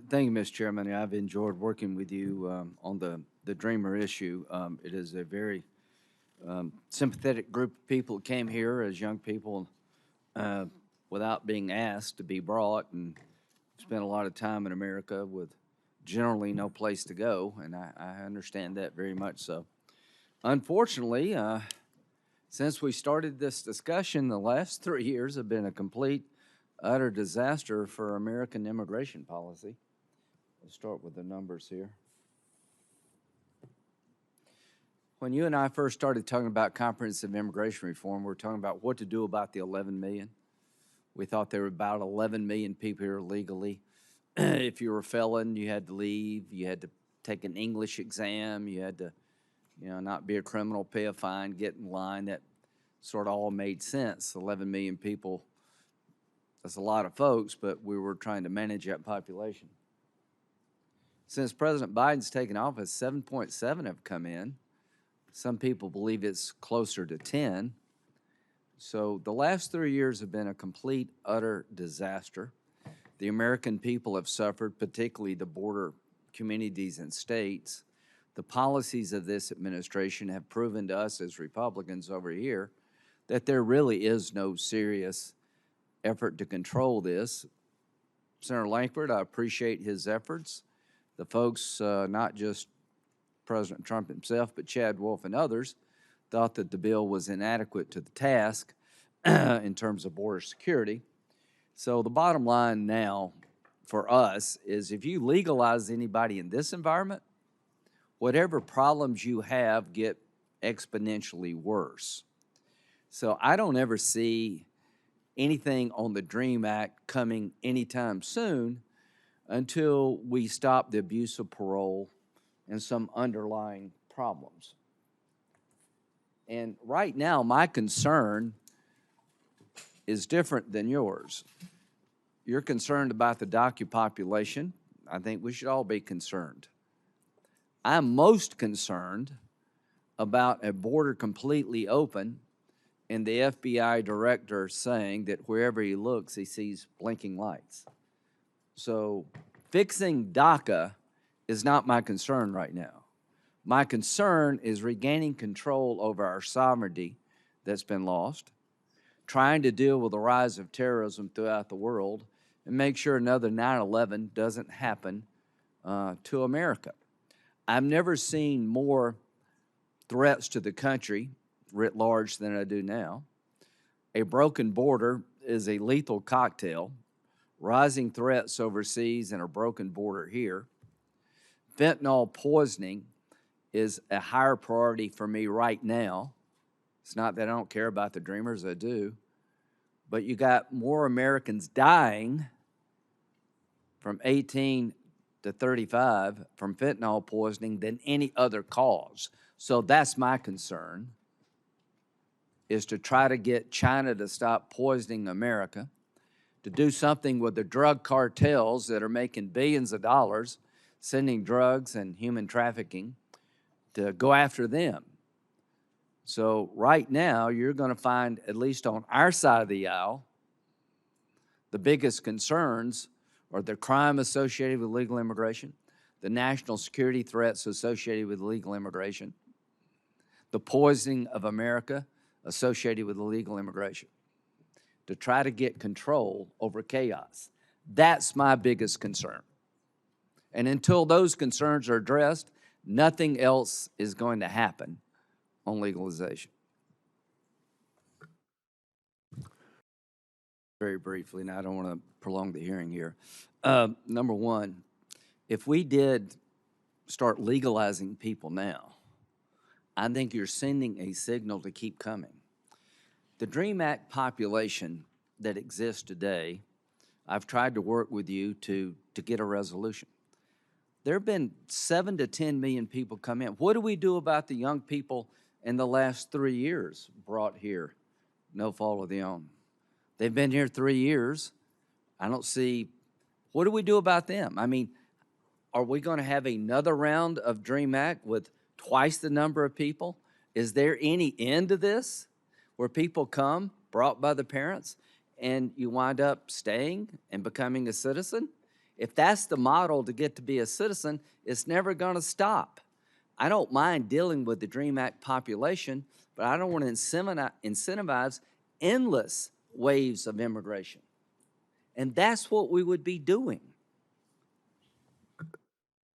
Thank you, Mr. Chairman. I've enjoyed working with you on the Dreamer issue. It is a very sympathetic group of people that came here as young people uh, without being asked to be brought and spent a lot of time in America with generally no place to go, and I understand that very much so. Unfortunately, since we started this discussion, the last 3 years have been a complete, utter disaster for American immigration policy. Let's start with the numbers here. When you and I first started talking about comprehensive immigration reform, we were talking about what to do about the 11 million. We thought there were about 11 million people here legally. If you were a felon, you had to leave. You had to take an English exam. You had to, not be a criminal, pay a fine, get in line. That sort of all made sense. 11 million people, that's a lot of folks, but we were trying to manage that population. Since President Biden's taken office, 7.7 have come in. Some people believe it's closer to 10. So the last 3 years have been a complete, utter disaster. The American people have suffered, particularly the border communities and states. The policies of this administration have proven to us as Republicans over here that there really is no serious effort to control this. Senator Lankford, I appreciate his efforts. The folks, not just President Trump himself, but Chad Wolf and others, thought that the bill was inadequate to the task in terms of border security. So the bottom line now for us is if you legalize anybody in this environment, whatever problems you have get exponentially worse. So I don't ever see anything on the DREAM Act coming anytime soon until we stop the abuse of parole and some underlying problems. And right now, my concern is different than yours. You're concerned about the DACA population. I think we should all be concerned. I'm most concerned about a border completely open and the FBI director saying that wherever he looks, he sees blinking lights. So fixing DACA is not my concern right now. My concern is regaining control over our sovereignty that's been lost, trying to deal with the rise of terrorism throughout the world, and make sure another 9/11 doesn't happen to America. I've never seen more threats to the country writ large than I do now. A broken border is a lethal cocktail. Rising threats overseas and a broken border here. Fentanyl poisoning is a higher priority for me right now. It's not that I don't care about the dreamers, I do. But you got more Americans dying from 18 to 35 from fentanyl poisoning than any other cause. So that's my concern, is to try to get China to stop poisoning America, to do something with the drug cartels that are making billions of dollars, sending drugs and human trafficking, to go after them. So right now, you're going to find, at least on our side of the aisle, the biggest concerns are the crime associated with illegal immigration, the national security threats associated with illegal immigration, the poisoning of America associated with illegal immigration, to try to get control over chaos. That's my biggest concern. And until those concerns are addressed, nothing else is going to happen on legalization. Very briefly, and I don't want to prolong the hearing here. Number one, if we did start legalizing people now, I think you're sending a signal to keep coming. The DREAM Act population that exists today, I've tried to work with you to get a resolution. There have been 7 to 10 million people come in. What do we do about the young people in the last 3 years brought here? No fault of their own. They've been here 3 years. I don't see, what do we do about them? I mean, are we going to have another round of DREAM Act with twice the number of people? Is there any end to this where people come, brought by the parents, and you wind up staying and becoming a citizen? If that's the model to get to be a citizen, it's never going to stop. I don't mind dealing with the DREAM Act population, but I don't want to incentivize endless waves of immigration. And that's what we would be doing.